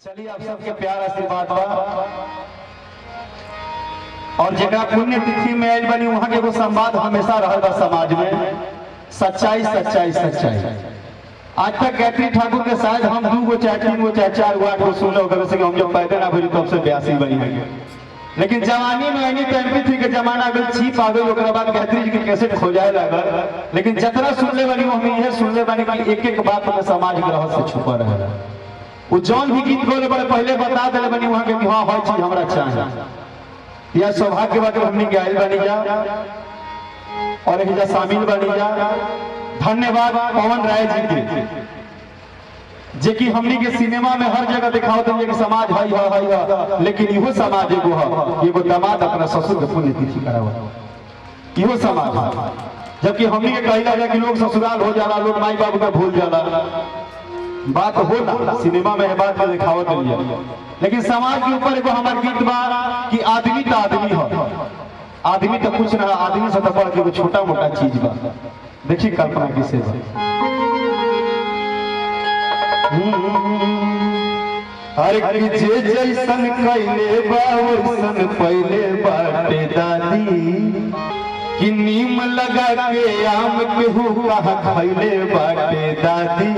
चलिए आप सबके प्यार आशीर्वाद बा और जगह पुण्य तिथि में आयल बनी वहां के वो संवाद हमेशा रहल बा समाज में सच्चाई सच्चाई सच्चाई। आज तक गायत्री ठाकुर के शायद हम 2 गो चाहे 3 गो चाहे 4 गो 8 गो 16 गो से हम जब पैदा ना भरी तब से 82 बनी है। लेकिन जवानी में एनी तो एमपी के जमाना में छिप आ गई ओकरा बाद गायत्री जी के कैसेट खोजाए लागल। लेकिन जितना सुनले बनी हम यह सुनले बनी कि एक एक बात में समाज के रहस्य छुपा रहे। वो जौन भी गीत बोले बड़े पहले बता दिले बनी वहां के कि हां हर चीज हमरा चाहिए। यह सौभाग्य बात हमनी गायल बनी जा और एक शामिल बनी जा। धन्यवाद पवन राय जी के जे कि हमनी के सिनेमा में हर जगह दिखावत है कि समाज है लेकिन इहो समाज एगो है एगो दामाद अपना ससुर के पुण्य तिथि करावा इहो समाज है। जबकि हमनी के कहला जा कि लोग ससुराल हो जाला लोग माई बाबू का भूल जाला बात हो ना सिनेमा में है बात में दिखावत है। लेकिन समाज के ऊपर एगो हमार गीत बा कि आदमी तो आदमी है आदमी तो कुछ ना आदमी से तो बढ़ के छोटा मोटा चीज बा। देखिए कल्पना किसे हर जे जैसन कैले बा वैसन पहले बाटे दादी कि नीम लगा के आम के हुआ खैले बाटे दादी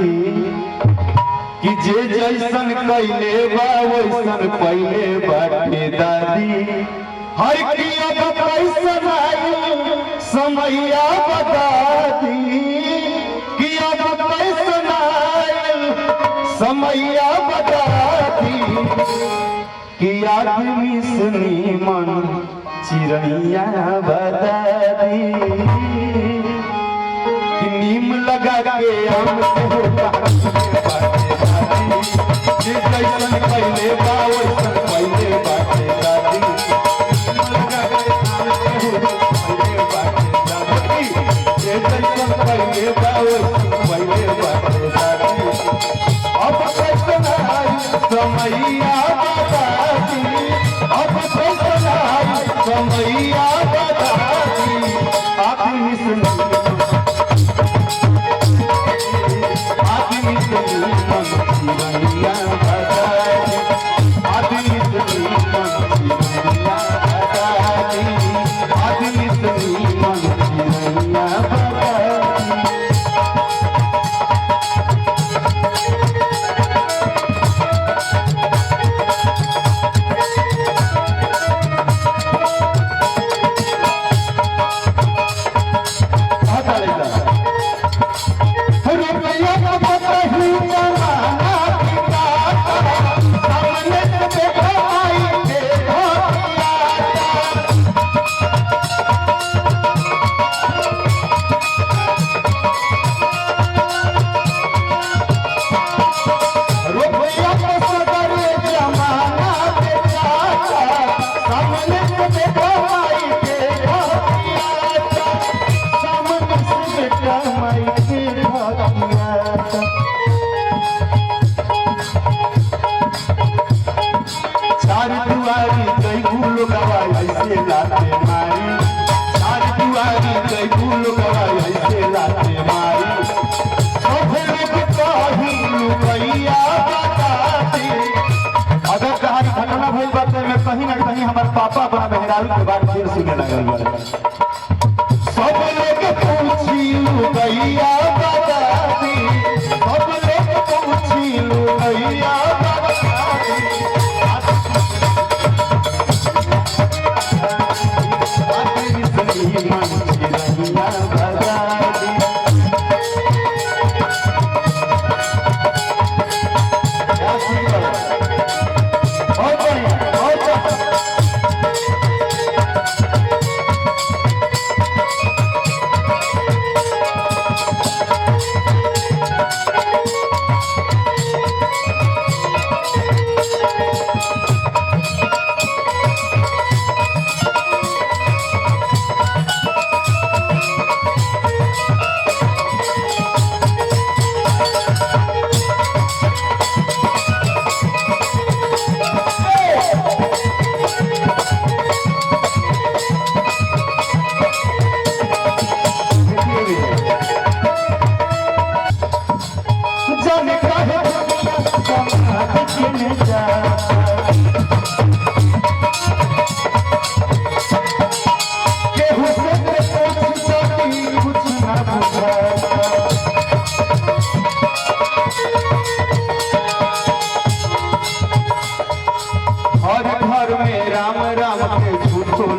कि जे जैसन कैले बा वैसन पहले बाटे दादी। हर की अब कैसन आई समैया बता दी कि अब कैसन आई समैया बता दी कि आदमी सुनी मन चिड़ैया बता दी कि नीम लगा के आम के जैसन पहले बा वैसन पहले बाटे दादी पहले बा वैसन पहले बाटे दादी। अब कैसन आई समैया बता दी अब कैसन आई समैया बता दी आदमी सुनी मन चिड़ैया बता दी आदमी सुनी मन चिड़ैया बता दी आदमी सुनी मन चिड़ैया बता दी।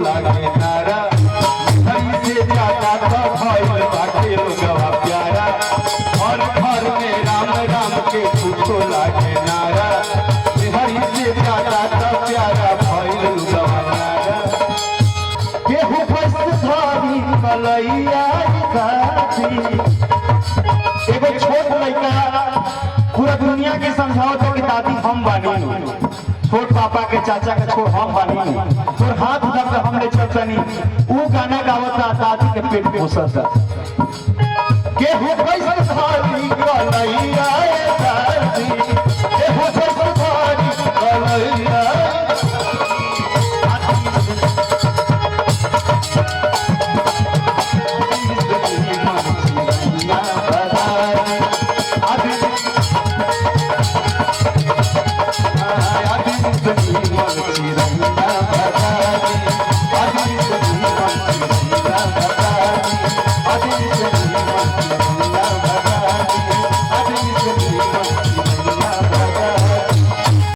लागे नारा हरी से ज्यादा तो भइल बाटे लोगवा प्यारा हर घर में राम राम के कुछो लागे नारा हरी से ज्यादा तो प्यारा भइल लोगवा नारा केहू फस धारी कलैया गाती एगो छोट लड़का पूरा दुनिया के समझाओ तो कि दादी हम बानी छोट पापा के चाचा के छोड़ हम बानी तोर हाथ उठा के हमने चलतनी वो गाना गावता दादी के पेट पोसता केहू कैसे धारी कलैया दादी केहू कैसे